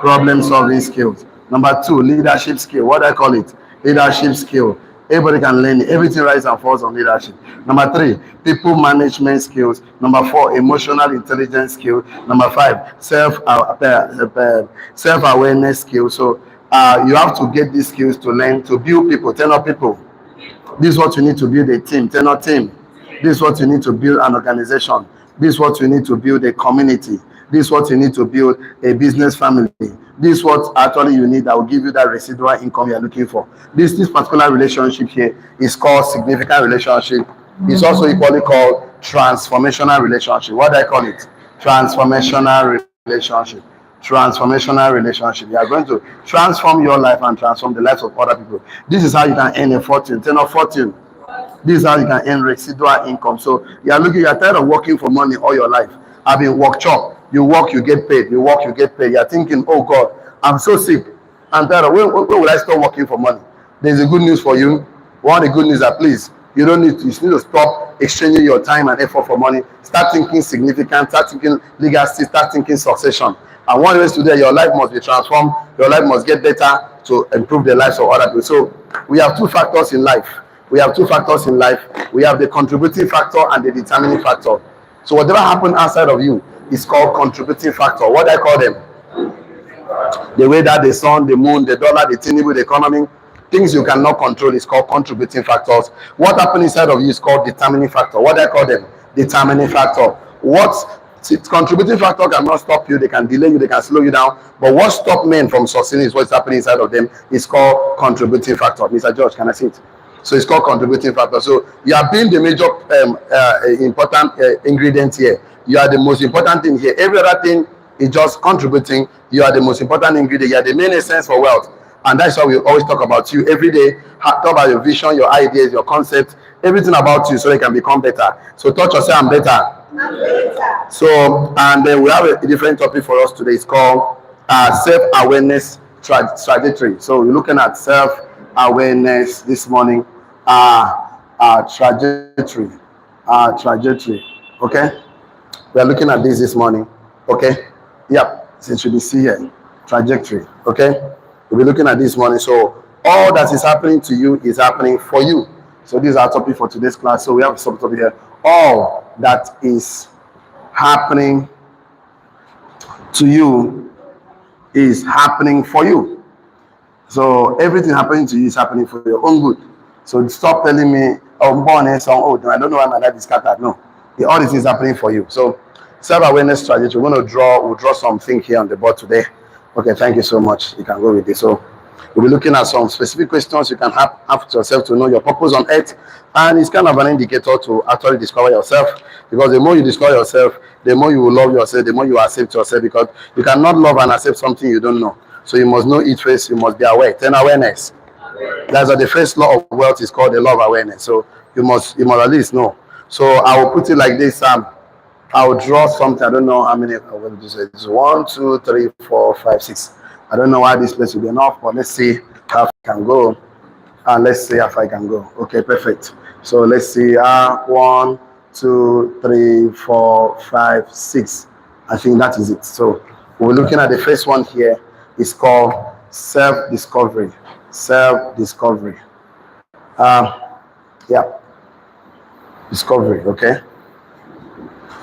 Problem solving skills. Number two, leadership skill. What do I call it? Leadership skill. Everybody can learn it. Everything rises and falls on leadership. Number three, people management skills. Number four, emotional intelligence skill. Number five, self awareness skills. So you have to get these skills to learn to build people, turn up people. This is what you need to build a team, turn up team. This is what you need to build an organization. This is what you need to build a community. This is what you need to build a business family. This is what actually you need that will give you that residual income you're looking for. This particular relationship here is called significant relationship. It's also equally called transformational relationship. What do I call it? Transformational relationship. Transformational relationship. You are going to transform your life and transform the lives of other people. This is how you can earn a fortune, 10 or 14. This is how you can earn residual income. So you are tired of working for money all your life. I've been work chop. You work, you get paid. You work, you get paid. You're thinking, oh God, I'm so sick. I'm tired of when will I stop working for money? There's a good news for you. One of the good news that please, you need to stop exchanging your time and effort for money. Start thinking significant, start thinking legacy, start thinking succession. And one way to do that, your life must be transformed, your life must get better to improve the lives of other people. So we have two factors in life. We have two factors in life. We have the contributing factor and the determining factor. So whatever happens outside of you is called contributing factor. What do I call them? The way that the sun, the moon, the dollar, the Tinubu, the economy, things you cannot control is called contributing factors. What happens inside of you is called determining factor. What do I call them? Determining factor. Contributing factor cannot stop you. They can delay you. They can slow you down. But what stops men from succeeding is what's happening inside of them is called contributing factor. Mr. George, can I see it? So it's called contributing factor. So you are being the major important ingredient here. You are the most important thing here. Every other thing is just contributing. You are the most important ingredient. You are the main essence for wealth. And that's why we always talk about you every day. Talk about your vision, your ideas, your concepts, everything about you so they can become better. So touch yourself, I'm better. I'm better. So, and then we have a different topic for us today. It's called self-awareness trajectory. So we're looking at self-awareness this morning. Trajectory. Okay? We are looking at this morning. Okay? Yep. Since you be see here. Trajectory. Okay? We'll be looking at this morning. So all that is happening to you is happening for you. So this is our topic for today's class. So we have a subtopic here. All that is happening to you is happening for you. So everything happening to you is happening for your own good. So stop telling me, oh, I'm born and so oh, I don't know why my life is scattered. No, all this is happening for you. So self-awareness strategy. We'll draw something here on the board today. Okay, thank you so much. You can go with this. So we'll be looking at some specific questions you can have to yourself to know your purpose on earth. And it's kind of an indicator to actually discover yourself. Because the more you discover yourself, the more you will love yourself, the more you accept yourself. Because you cannot love and accept something you don't know. So you must know it first. You must be aware. 10 awareness. That's what the first law of wealth is called, the law of awareness. So you must at least know. So I will put it like this. I will draw something. I don't know how many. I'm going to say it's 1, 2, 3, 4, 5, 6. I don't know why this place will be enough, but let's see how I can go. And let's see if I can go. Okay, perfect. So let's see. 1, 2, 3, 4, 5, 6. I think that is it. So we're looking at the first one here. It's called self-discovery. Self-discovery. Yeah. Discovery. Okay.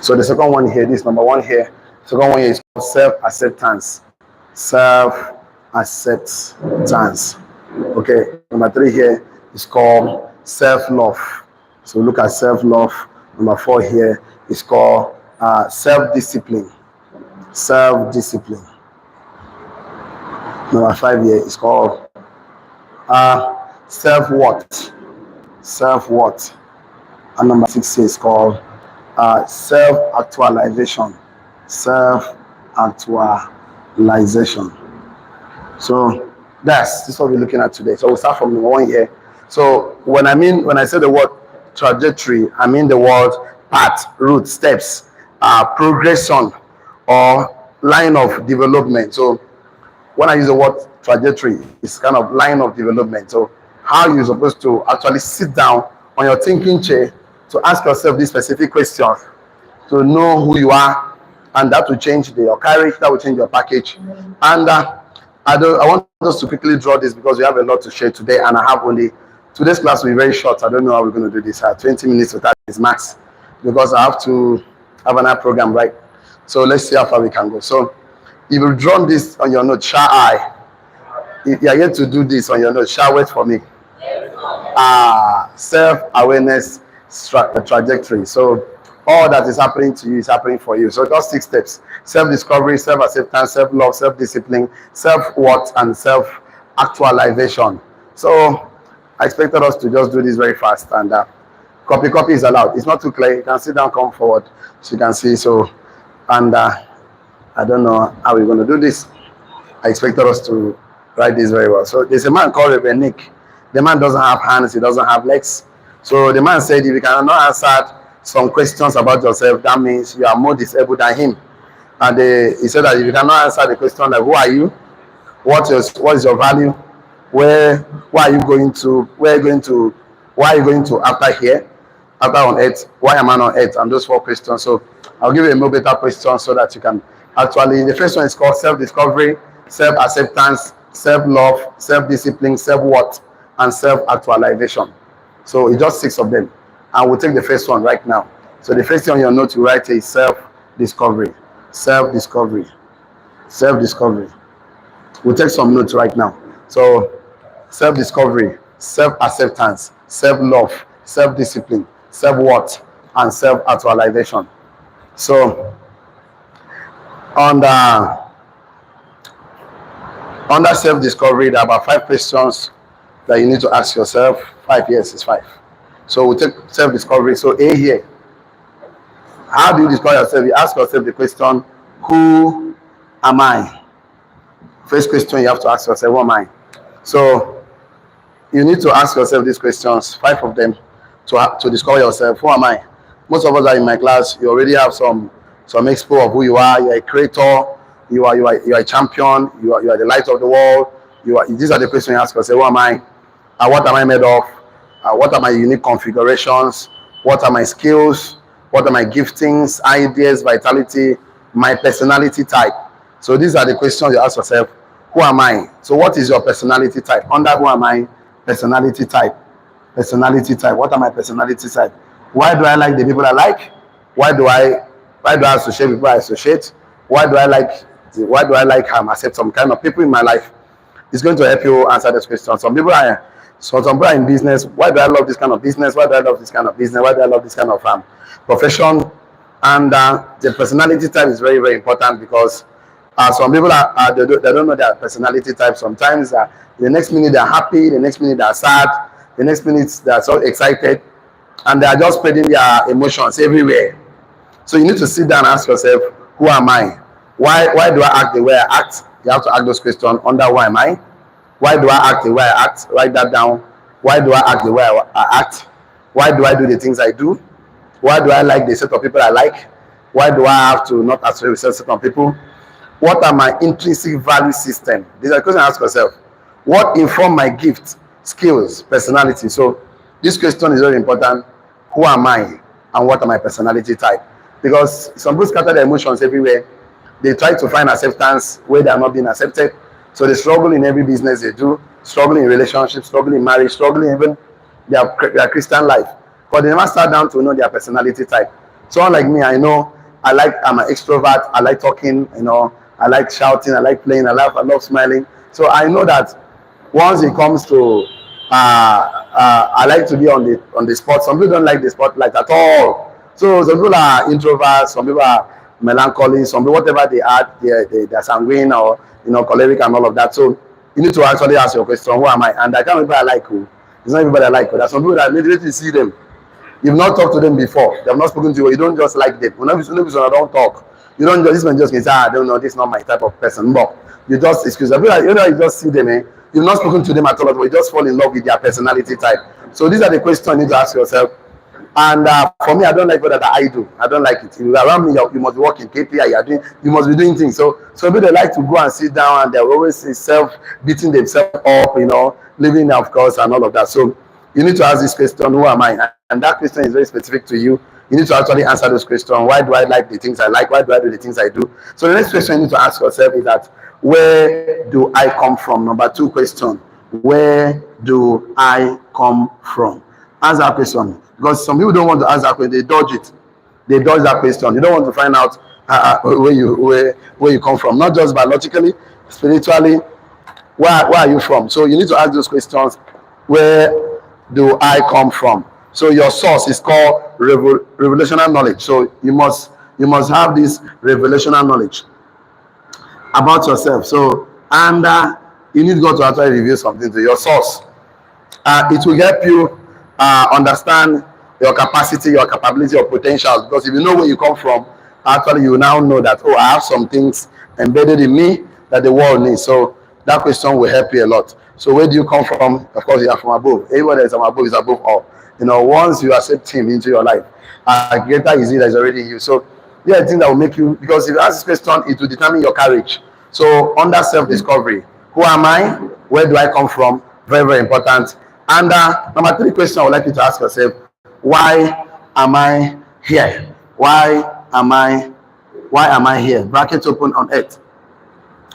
So the second one here, this number one here. Second one here is called self-acceptance. Self-acceptance. Okay. Number 3 here is called self-love. So look at self-love. Number 4 here is called self-discipline. Self-discipline. Number 5 here is called self-worth. Self-worth. And number 6 here is called self-actualization. Self-actualization. So this is what we're looking at today. So we'll start from number 1 here. So when I say the word trajectory, I mean the word path, route, steps, progression, or line of development. So when I use the word trajectory, it's kind of line of development. So how you're supposed to actually sit down on your thinking chair to ask yourself these specific questions, to know who you are, and that will change your carriage, that will change your package. And I want us to quickly draw this because we have a lot to share today, and I have only today's class will be very short. I don't know how we're going to do this. 20 minutes to 30 is max because I have to have an app program, right? So let's see how far we can go. So if you've drawn this on your note, shall I? If you are yet to do this on your note, shall wait for me? Self-awareness trajectory. So all that is happening to you is happening for you. So just 6 steps: self-discovery, self-acceptance, self-love, self-discipline, self-worth, and self-actualization. So I expected us to just do this very fast, and copy is allowed. It's not too clear. You can sit down, come forward so you can see. So, and I don't know how we're going to do this. I expected us to write this very well. So there's a man called Reverend Nick. The man doesn't have hands, he doesn't have legs. So the man said, if you cannot answer some questions about yourself, that means you are more disabled than him. And he said that if you cannot answer the question like, who are you? What is your value? Where are you going to? Why are you going to after here? After on earth? Why am I on earth? And those 4 questions. So I'll give you a more better question so that you can actually, the first one is called self-discovery, self-acceptance, self-love, self-discipline, self-worth, and self-actualization. So it's just 6 of them. And we'll take the first one right now. So the first thing on your note you write is self-discovery. Self-discovery. Self-discovery. We'll take some notes right now. So self-discovery, self-acceptance, self-love, self-discipline, self-worth, and self-actualization. So under self-discovery, there are about 5 questions that you need to ask yourself. 5 years is 5. So we'll take self-discovery. So A here. How do you discover yourself? You ask yourself the question, who am I? First question you have to ask yourself, who am I? So you need to ask yourself these questions, 5 of them, to discover yourself. Who am I? Most of us are in my class. You already have some expo of who you are. You're a creator. You are a champion. You are the light of the world. These are the questions you ask yourself. Who am I? What am I made of? What are my unique configurations? What are my skills? What are my giftings, ideas, vitality, my personality type? So these are the questions you ask yourself. Who am I? So what is your personality type? Under who am I? Personality type. Personality type. What are my personality type? Why do I like the people I like? Why do I associate people I associate? Why do I like accept some kind of people in my life? It's going to help you answer this question. Some people are in business. Why do I love this kind of business? Why do I love this kind of business? Why do I love this kind of profession? And the personality type is very, very important because some people they don't know their personality type. Sometimes the next minute they're happy, the next minute they're sad, the next minute they're so excited, and they are just spreading their emotions everywhere. So you need to sit down and ask yourself, who am I? Why do I act the way I act? You have to ask those questions. Under who am I? Why do I act the way I act? Write that down. Why do I act the way I act? Why do I do the things I do? Why do I like the set of people I like? Why do I have to not associate with certain people? What are my intrinsic value system? These are questions I ask yourself. What inform my gifts, skills, personality? So this question is very important. Who am I? And what are my personality type? Because some people scatter their emotions everywhere. They try to find acceptance where they are not being accepted. So they struggle in every business they do, struggling in relationships, struggling in marriage, struggling even their Christian life. But they never start down to know their personality type. Someone like me, I'm an extrovert, I like talking, I like shouting, I like playing, I love smiling. So I know that once it comes to I like to be on the spot. Some people don't like the spotlight at all. So some people are introverts, some people are melancholy, some people, whatever they are, they're sanguine or choleric and all of that. So you need to actually ask your question, who am I? And I can't remember I like who. It's not everybody I like who. There's some people that immediately see them. You've not talked to them before. They have not spoken to you. You don't just like them. When I don't talk. You don't just, this man just say, I don't know, this is not my type of person. But you just excuse them. You just see them, You've not spoken to them at all, but you just fall in love with their personality type. So these are the questions you need to ask yourself. And for me, I don't like what I do. I don't like it. If you're around me, you must be working KPI. You must be doing things. So people, they like to go and sit down, and they're always beating themselves up, living, of course, and all of that. So you need to ask this question, who am I? And that question is very specific to you. You need to actually answer those questions. Why do I like the things I like? Why do I do the things I do? So the next question you need to ask yourself is that, where do I come from? Number 2 question, where do I come from? Answer that question. Because some people don't want to answer that question. They dodge it. They dodge that question. You don't want to find out where you come from. Not just biologically, spiritually. Where are you from? So you need to ask those questions. Where do I come from? So your source is called revelational knowledge. So you must have this revelational knowledge about yourself. So, and you need God to actually reveal something to your source. It will help you understand your capacity, your capability, your potential. Because if you know where you come from, actually you now know that, oh, I have some things embedded in me that the world needs. So that question will help you a lot. So where do you come from? Of course, you are from above. Everyone that is from above is above all. Once you accept him into your life, greater is he that is already in you. So there are things that will make you, because if you ask this question, it will determine your courage. So under self-discovery, who am I? Where do I come from? Very, very important. And number 3 question I would like you to ask yourself, why am I here? Why am I here? Brackets open, on earth.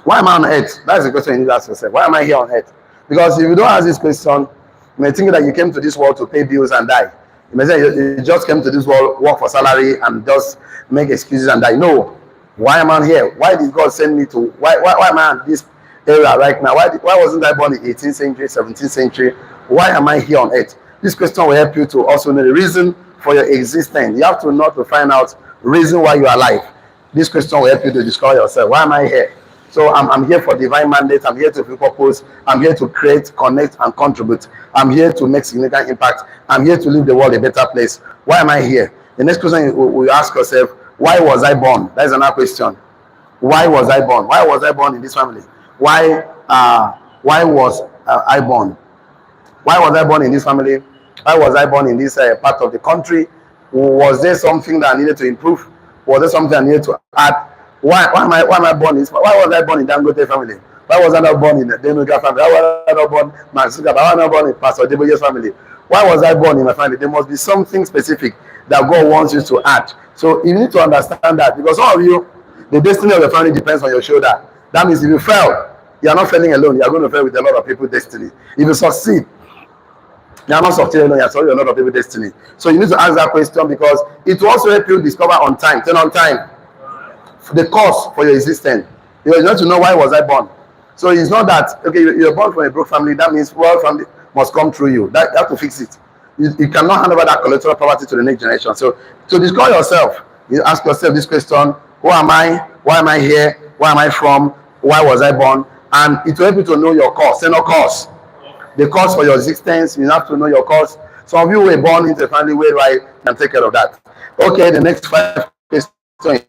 Why am I on earth? That's the question you need to ask yourself. Why am I here on earth? Because if you don't ask this question, you may think that you came to this world to pay bills and die. You may say you just came to this world, work for salary, and just make excuses and die. No. Why am I here? Why did God send me to? Why am I in this area right now? Why wasn't I born in 18th century, 17th century? Why am I here on earth? This question will help you to also know the reason for your existence. You have to know to find out reason why you are alive. This question will help you to discover yourself. Why am I here? So I'm here for divine mandate. I'm here to fulfill purpose. I'm here to create, connect, and contribute. I'm here to make significant impact. I'm here to leave the world a better place. Why am I here? The next question we ask yourself, why was I born? That is another question. Why was I born? Why was I born in this family? Why was I born? Why was I born in this family? Why was I born in this part of the country? Was there something that I needed to improve? Was there something I needed to add? Why am I born in this? Why was I born in Dangote family? Why was I not born in the Denuga family? Why was I not born in Masuka? Why was I not born in Pastor Deboye's family? Why was I born in my family? There must be something specific that God wants you to add. So you need to understand that, because some of you, the destiny of your family depends on your shoulder. That means if you fail, you are not failing alone. You are going to fail with a lot of people's destiny. If you succeed, you are not succeeding alone. You are solving a lot of people's destiny. So you need to ask that question, because it will also help you discover on time, turn on time, the cause for your existence. You need to know, why was I born? So it's not that, okay, you're born from a broke family, that means royal family must come through you. You have to fix it. You cannot hand over that collateral property to the next generation. So to discover yourself, you ask yourself this question: who am I? Why am I here? Where am I from? Why was I born? And it will help you to know your cause. Say no cause. The cause for your existence, you have to know your cause. Some of you were born into a family where I can take care of that. Okay, the next 5 questions.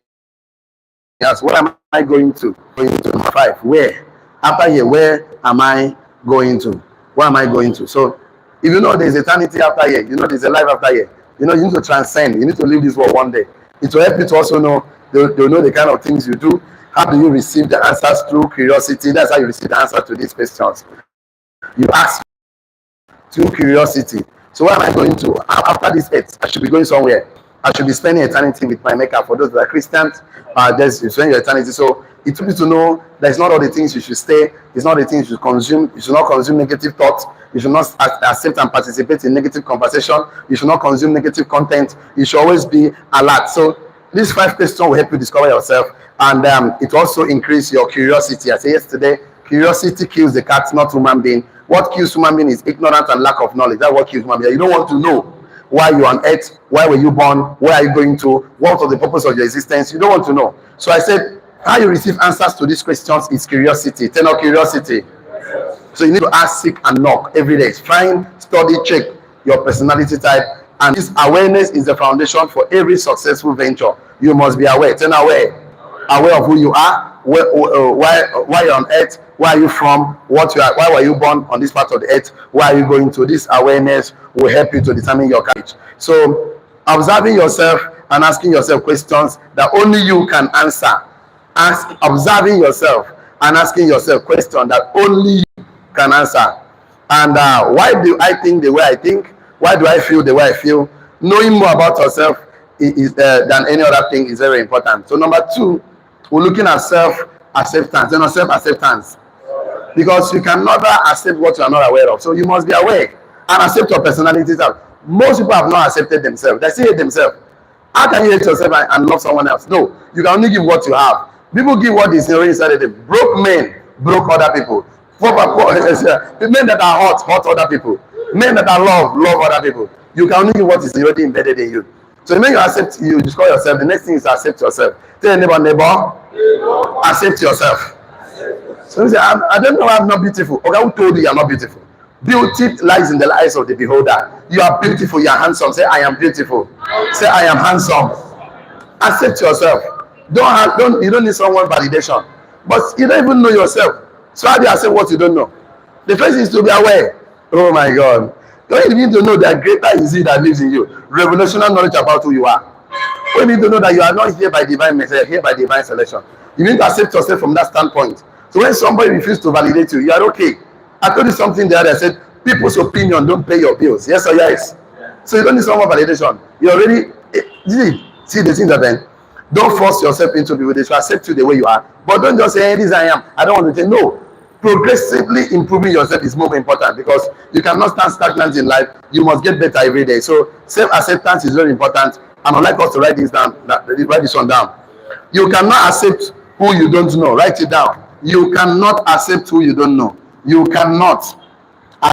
Yes, what am I going to? Going to number 5. Where? After here, where am I going to? Where am I going to? So if you know there's eternity after here, you know there's a life after here, you know you need to transcend, you need to leave this world one day. It will help you to also know, they'll know the kind of things you do. How do you receive the answers? Through curiosity. That's how you receive the answer to these questions. You ask through curiosity. So where am I going to? After this earth, I should be going somewhere. I should be spending eternity with my maker. For those that are Christians, there's you spend your eternity. So it took you to know that it's not all the things you should stay, it's not the things you should consume. You should not consume negative thoughts. You should not accept and participate in negative conversation. You should not consume negative content. You should always be alert. So these 5 questions will help you discover yourself, and it also increase your curiosity. I said yesterday, curiosity kills the cat, not human being. What kills human being is ignorance and lack of knowledge. That's what kills human being. You don't want to know why you're on earth, why were you born, where are you going to, what was the purpose of your existence. You don't want to know. So I said, how you receive answers to these questions is curiosity. Turn on curiosity. So you need to ask, seek, and knock every day. Find, study, check your personality type. And this awareness is the foundation for every successful venture. You must be aware. Turn aware of who you are, why you're on earth, where are you from, what you are, why were you born on this part of the earth, where are you going to. This awareness will help you to determine your courage. So observing yourself and asking yourself questions that only you can answer. Observing yourself and asking yourself questions that only you can answer. And why do I think the way I think? Why do I feel the way I feel? Knowing more about yourself than any other thing is very important. So number two, we're looking at self-acceptance. Self-acceptance. Because you can never accept what you are not aware of. So you must be aware and accept your personality. Most people have not accepted themselves. They still hate themselves. How can you hate yourself and love someone else? No, you can only give what you have. People give what is already inside of them. Broke men broke other people. Men that are hot other people. Men that are love other people. You can only give what is already embedded in you. So the minute you discover yourself, the next thing is to accept yourself. Tell your neighbor, accept yourself. So you say, I don't know, I'm not beautiful. Okay, who told you you're not beautiful? Beauty lies in the eyes of the beholder. You are beautiful, you are handsome. Say, I am beautiful. Say, I am handsome. Accept yourself. You don't need someone's validation. But you don't even know yourself. So how do you accept what you don't know? The first is to be aware. Oh my God. Don't you need to know that greater is he that lives in you. Revolutionary knowledge about who you are. You need to know that you are not here by divine message, here by divine selection. You need to accept yourself from that standpoint. So when somebody refuses to validate you, you are okay. I told you something the other day. I said, people's opinion don't pay your bills. Yes or yes? So you don't need someone validation. You already see the thing that then. Don't force yourself into people. They should accept you the way you are. But don't just say, hey, this I am. I don't want to say no. Progressively improving yourself is more important because you cannot stand stagnant in life. You must get better every day. So self-acceptance is very important. And I'd like us to write this down. Write this one down. You cannot accept who you don't know. Write it down. You cannot accept who you don't know. You cannot.